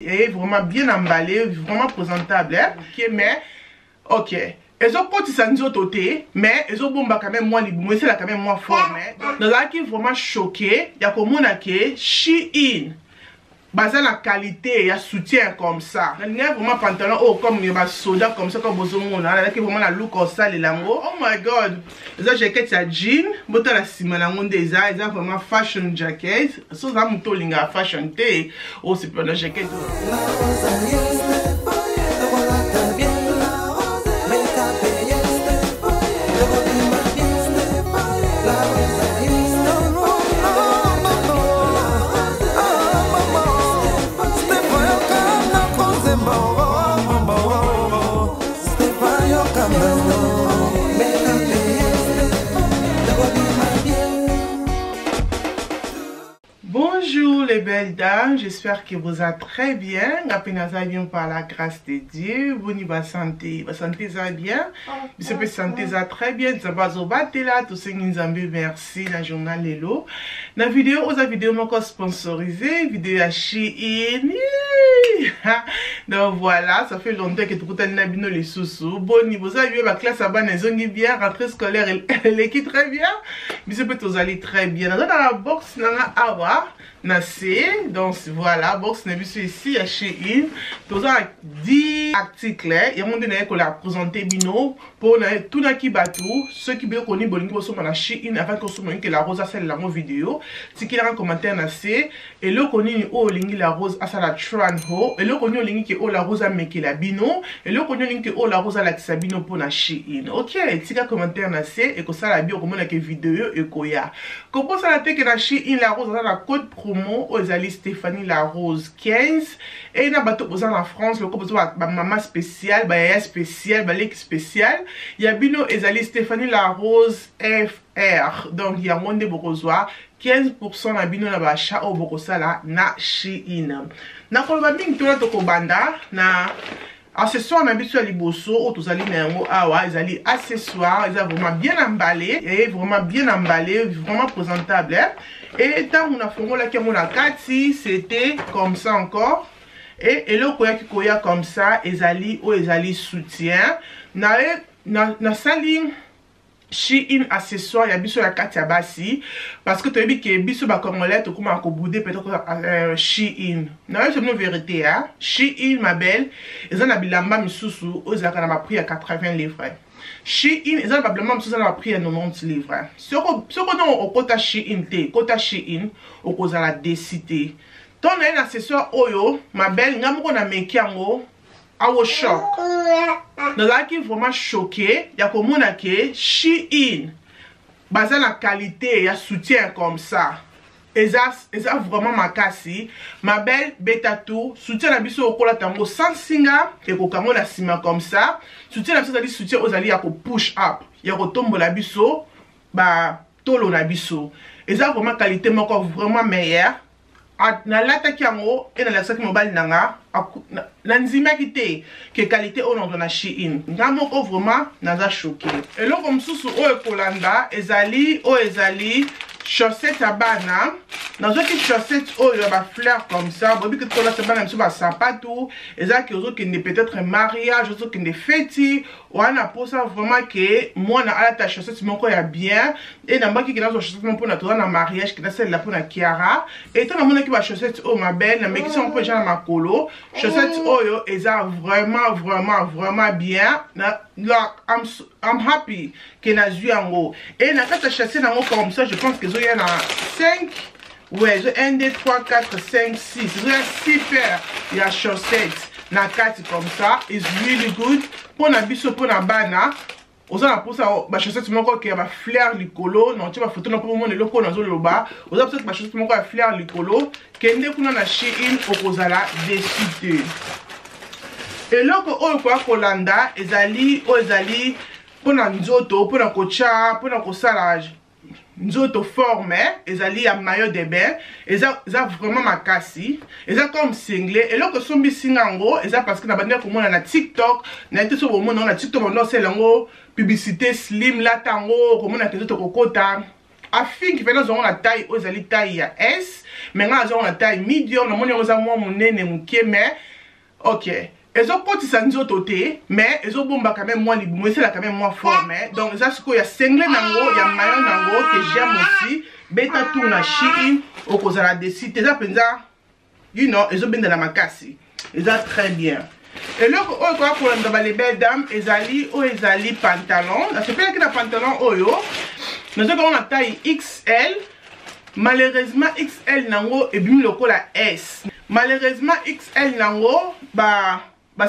Et vraiment bien emballé, vraiment présentable, hein? Ok, mais ok. Ils ont quand ils sont autés, mais ils ont bomba quand même moins libre, mais c'est là quand même moins fort, mais dans là qui est vraiment choqué, il y a comme on a que Shein. Basé la qualité, il y a soutien comme ça. Il y a vraiment pantalon oh comme il y a soda comme ça comme besoin on a qui vraiment la look comme ça les lango. Oh my god. Ça jacket ya jean, bota la sima la monde déjà, ils ont vraiment fashion jacket. Ça ça muto linga fashion té. Oh c'est pas la jacket. Bonjour les belles dames, j'espère que vous êtes très bien. Apenaza bien par la grâce de Dieu. Vous n'y va santé, ça bien. Vous peut santé ça très bien. Ça va au battre là, tout ce qui merci dans le journal Lelo. Dans la vidéo, aux vidéo encore sponsorisée, vidéo à Shein. Donc voilà, ça fait longtemps que tout le monde les sous-sous. Bon niveau, ça y est, ma classe à bas, ils bien, rentrée scolaire, elle est qui très bien. Mais c'est peut-être aller très bien. Dans la box, dans la awa. Donc voilà, box n'est plus ici à Shein. Tous les 10 articles et on donne qu'on l'a présenté bino pour tout na qui batou ceux qui veulent connaître bolingo pour sur na Shein avant qu'on se montre que la rose a celle la mon vidéo si qu'il a un commentaire na c'est et le connu au lingi la rose a ça la tran ho et le connu lingi que oh la rose a meki la bino et le connu lingi que oh la rose a la tisabino pour na Shein. OK, si qu'il a commentaire na c'est et que ça la bio comme on a que vidéo et koya comment ça la que na Shein la rose a la code promo aux alliés Stéphanie la Rose 15 et na bateau posant en France le composant maman spécial yaya spécial balek spécial il y a bino aux alliés Stéphanie la Rose FR donc il y a monde bokozwa 15% na bino na bacha au bokosala na Shein na koloba mingi tona tokobanda na accessoires na biso ya liboso o tozali na yango awa ezali accessoires ils ont vraiment bien emballé et vraiment présentable hein? Et tant on a fongola qui mon akati c'était comme ça encore et le koya qui koya comme ça ezali o ezali soutien na sali Shein accessoire ya biso ya kati ya basi parce que tu as dit que biso ba congolais to comment ko bouder peut-être Shein na c'est une vérité hein Shein ma belle ils ont bilamba misusu ozaka na prix à 80 livres Shein ils ont probablement misusu na prix à 90 livres ce qu'on non au kota Shein te kota Shein au kozala décité ton un accessoire oyo ma belle ngamoko na mekiango awo choc dans là qui vraiment choqué il y a comme on a que Shein basé la qualité il y a soutien comme ça et ça vraiment ma casse ma belle beta tout soutien la biso okola tango sans singa et ko kango la sima comme ça soutien la biso ça dit soutien aux alliés ko push up il y a ko tombo la biso ba tolo la biso et ça vraiment qualité moko vraiment meilleure na lata kiango et na la saki mobile nanga na nzima kité que qualité on na Shein ngamo ko vraiment naza choqué et là comme susu o ekolanda ezali chaussette à bana dans une chaussette oh il y a ba fleur comme ça bobi que tola ça bana mso ba sapato eza que autres qui ne peut-être mariage autres qui ne fêti ou ana pour ça vraiment que moi na ala ta chaussette moko ya bien et na mbaki qui na chaussette mon pour na tola na mariage qui na celle là pour na Kiara et toi na mona qui ba chaussette oh ma belle na meki on peut genre makolo chaussette oh yo eza vraiment bien na I'm happy que na zuango et na kata chaussette nango comme ça je pense que il y en a 5 ouais 1 2 3 4 5 6 il y a 6 paires il y a chaussettes na 4 comme ça is really good pour na biso pour na bana oza na posa ba chaussettes moko ki ya ba fleur likolo non tu ba photo na pour mon loko na zo loba oza peut-être ba chaussettes moko ya fleur likolo kende kuna na Shein okozala décidé et loko oyo kwa kolanda ezali pour na nzoto pour na kocha pour na kosalage nzoto forme ezali ya maillot de bain eza vraiment makasi eza comme singlé et loko sombi singango eza parce que na bande ko mona na TikTok na été so mona na TikTok on c'est lango publicité slim la tango ko mona ke nzoto kokota afin que nous avons la taille aux ali taille à S mais nous avons la taille medium nous avons moins mon nez muké mais ok ils ont côté ça nous autres mais ils ont bomba quand même moins libre mais c'est là quand même moins fort mais donc ça ce qu'il y a single nango il y a maillot nango que j'aime aussi beta tout na Shein au cause de la décide ça penza you know ils ont bien de la makasi ils ont très bien. Et là, pour les belles dames, ils allaient pantalon. C'est pas que le pantalon, nous avons la taille XL. Malheureusement, XL nango et bien le col la S. Malheureusement, XL nango,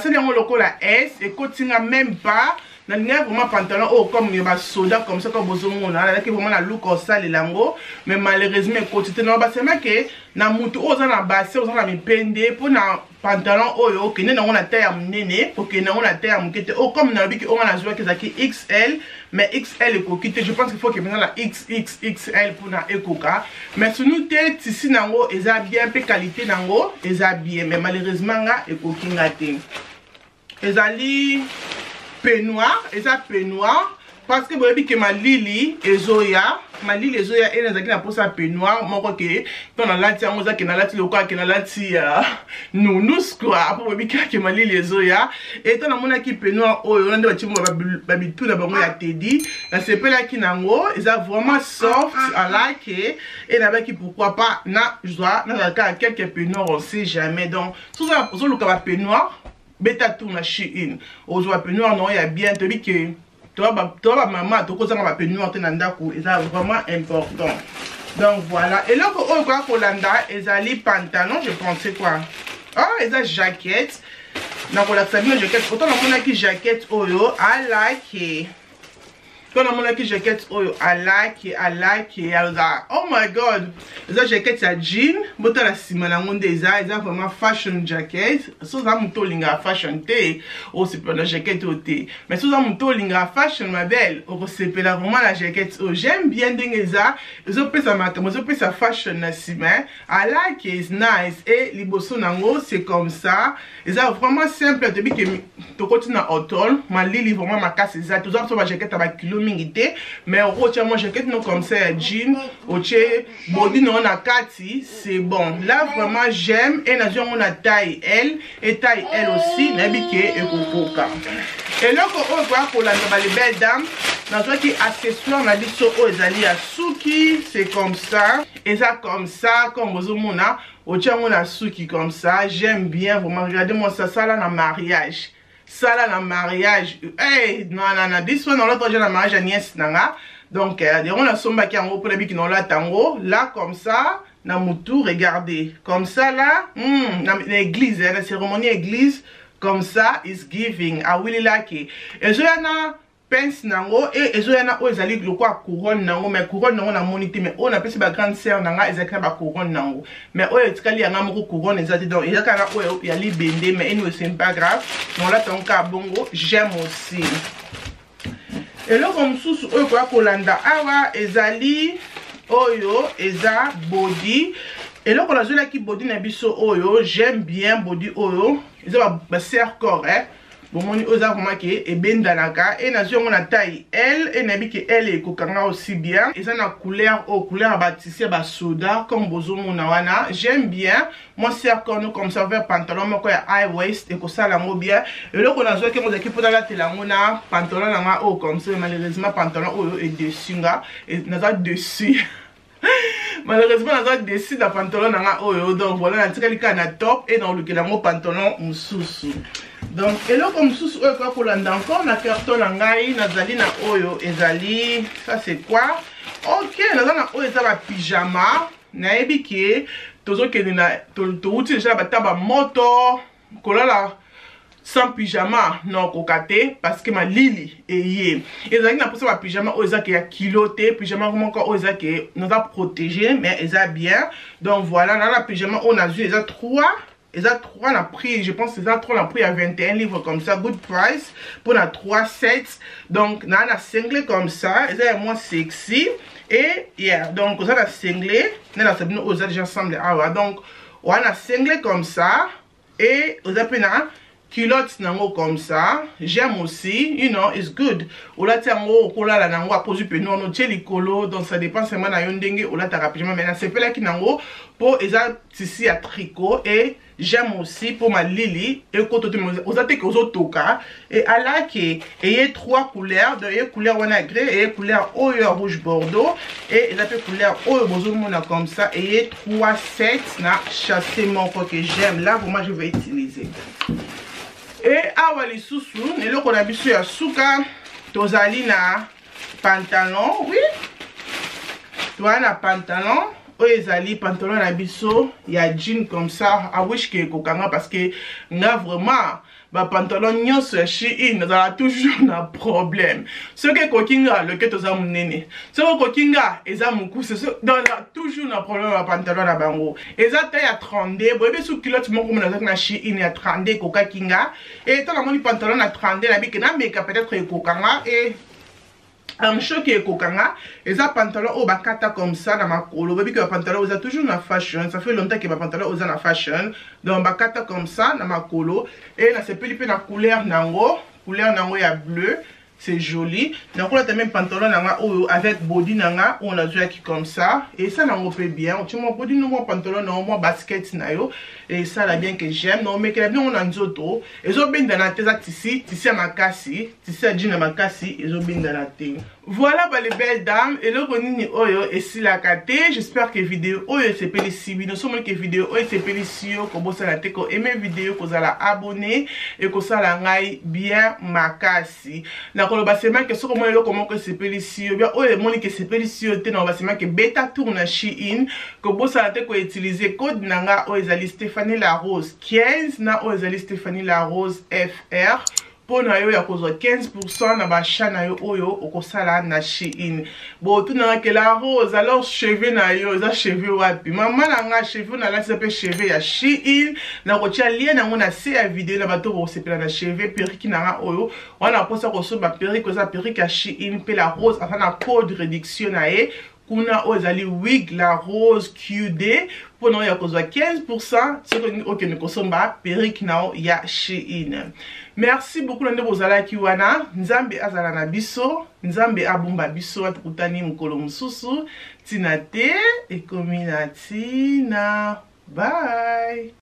c'est le col la S et continue même pas. Dans vraiment pantalon comme il y a soda comme ça comme vous là qui vraiment la look comme ça les lango mais malheureusement côté non c'est même que na mutu oza na basse oza na mipende pour na pantalon oyo que na on taille nene pour que na on taille mukete comme na biki on a joué que ça qui XL mais XL est coquille je pense qu'il faut que maintenant la XXXL pour na ekoka mais si nous té tissu nango eza bien peu qualité nango eza bien mais malheureusement nga ekoki ngate ezali peignoir, et ça peignoir parce que vous voyez que ma lili ezoya et les na pour ça peignoir moi crois que dans la lati on za que na lati lokwa que na lati nounous quoi pour vous que ma lili ezoya et dans mona qui peignoir oyo on ndeba chimo babitu na bango ya Teddy na sepela ki nango ils a vraiment soft I like et na qui pourquoi pas na joie na quelques peignoirs on sait jamais donc tout ça pour le cas peignoir beta tout na Shein ozwa peignoir non ya bien te bi que toi maman to ko ça ma peignoir te nanda ko c'est vraiment important donc voilà et là on va pour landa ezali pantalon je pensais quoi eza jaquette na ko la sabine jaquette autant na mona ki jaquette oyo I like quand on a qui jaquette I like oh my god ça jaquette ça jean bota la simana monde ça vraiment fashion jacket so ça muto linga fashion té c'est pas la jaquette té mais so ça muto linga fashion ma belle c'est pas vraiment la jaquette j'aime bien dingue ça ils ont pris ça matin ils ont pris ça fashion na sima I like it's nice et liboso nango c'est comme ça et ça vraiment simple te bi que to continue na automne ma lili vraiment ma casse ça tout ça ma jaquette à kilo mingité mais au retient moi jaquette non comme ça jean oche body non na kati c'est bon là vraiment j'aime et na on a taille L et taille L aussi na biké et kokoka et là on voit pour la les belles dames dans ce qui accessoire na biso ezali ya suki c'est comme ça et ça comme vous mona oche on a suki comme ça j'aime bien vraiment regardez moi ça là na mariage ça là dans mariage hey non this one on l'a déjà dans mariage à nièce nanga donc on a somba qui en haut pour les qui non là tango là comme ça na mutu regardez comme ça là dans l'église la cérémonie église comme ça is giving I really like it et je na pince nango et je na ezali le quoi couronne nango mais couronne nango na monité mais on appelle ça grande sœur nanga ezali ba couronne nango mais etikali yanga moko couronne ezali donc ezaka na ya libende mais anyway c'est pas grave on là ton ka bongo j'aime aussi et là comme sous quoi kolanda awa ezali oyo eza body et là on a joué qui body na biso oyo j'aime bien body oyo eza ba serre corps bon moni oza vraiment que et ben danaka et na on a taille L et nabi que elle est kokanga aussi bien et ça na couleur bâtissé ba soda comme bozo mona wana j'aime bien moi c'est encore comme ça vers pantalon moko ya high waist et ko ça la mo bien et là on a joué que mon équipe pour la tela mona pantalon na comme ça malheureusement pantalon est dessus nga et na dessus malheureusement on a dessus la pantalon na donc voilà na tikali ka na top et dans le pantalon mususu. Donc, et là, comme sous pour l'anda encore, na carton nangai, nazali na oyo, ezali, ça c'est quoi? Ok, nazali na oyo, ezali pyjama, na ebiki, tozo ke na, to uti déjà bataba moto, kolala, sans pyjama, non, kokate, parce que ma lili, eye, ezali na posa ba pyjama, oyo ezaki ya kilote, pyjama vraiment encore, oyo ezaki, nous a protégé, mais ezali bien, donc voilà, dans la pyjama, on a vu, ezali 3. Et ça 3 la prix, je pense que ça 3 la prix à 21 livres comme ça, good price pour la 3 sets. Donc on a singlé comme ça, et ça est moins sexy et yeah, donc on a singlé, on a déjà ensemble donc on a singlé comme ça et on a culotte nango comme ça. J'aime aussi, you know, it's good. Ola tiango kola la nango a posu pe non tcheli kolo, donc ça dépend seulement na yondenge ola ta rapidement. Maintenant c'est pas là qui nango pour eza tissu à tricot et j'aime aussi pour ma lili et koto te ozate que ozotoka et ala qui ayez 3 couleurs, de y couleur wana gris et couleur oyo rouge bordeaux et la couleur oyo bozo mona comme ça et 3 sets na chassé mon que j'aime là pour moi je vais utiliser. Et awa lisusu neloko na biso ya suka tozali na pantalon, oui. Toi na pantalon oyo ezali pantalon na biso ya jean comme ça. I wish que kokanga parce que nga vraiment ba pantalon nyonso ya Shein ezala toujours na problème. Ce que kokinga le que toza munene. Ce que kokinga eza mukuse dans toujours na problème ba pantalon na bango. Eza taille ya 32, boyebe sou culotte moko mona zaka na Shein ya 32 koka kinga et tant na moni pantalon na 32 na biki na meka peut-être kokanga et un choc et kokanga et ça pantalon au bakata comme ça dans ma colo baby que pantalon vous a toujours na fashion, ça fait longtemps que ma pantalon vous a na fashion donc bakata comme ça dans ma colo et là c'est peu na couleur nango ya bleu, c'est joli. Donc on a même pantalon nanga avec body nanga on l'a joué qui comme ça et ça nango fait bien. Tu mon body no mon pantalon no mon basket na yo et ça là bien que j'aime non mais que bien on a nzoto et zo bien dans la tesa tissu makasi tissu jean makasi et zo bien dans la tête. Voilà les belles dames et le konini oyo et si la kate j'espère que vidéo oyo c'est pelisibi nous sommes que vidéo oyo c'est pelisio ko bossa la te ko aimer vidéo ko za la abonner et ko ça la ngai bien makasi na ko ba sema que soko mo le comment que c'est pelisio bien oyo moni que c'est pelisio te na ba sema que beta tour na Shein ko bossa la te ko utiliser code nanga oyo ezali Stéphanie la Rose 15 na oyo ezali Stéphanie la Rose FR pour na yo ya kozwa 15% na ba chana yo oyo okosala na Shein. Bon tout na que la Rose alors cheveux na yo za cheveux wapi maman na nga cheveux na la sepe cheveux ya Shein na ko tia lien na ngona se ya vidéo na bato ko sepela na cheveux perruque na nga oyo wana posa ko so ba perruque za perruque ya Shein pe la Rose afana code réduction na e kuna ozali wig la Rose QD pour nous y a 15% c'est que nous consommons perruque na ya Shein. Merci beaucoup de vous ala kiwana nzambe azala na biso nzambe abumba biso atukutani mukolo mususu tinate ekominatina bye.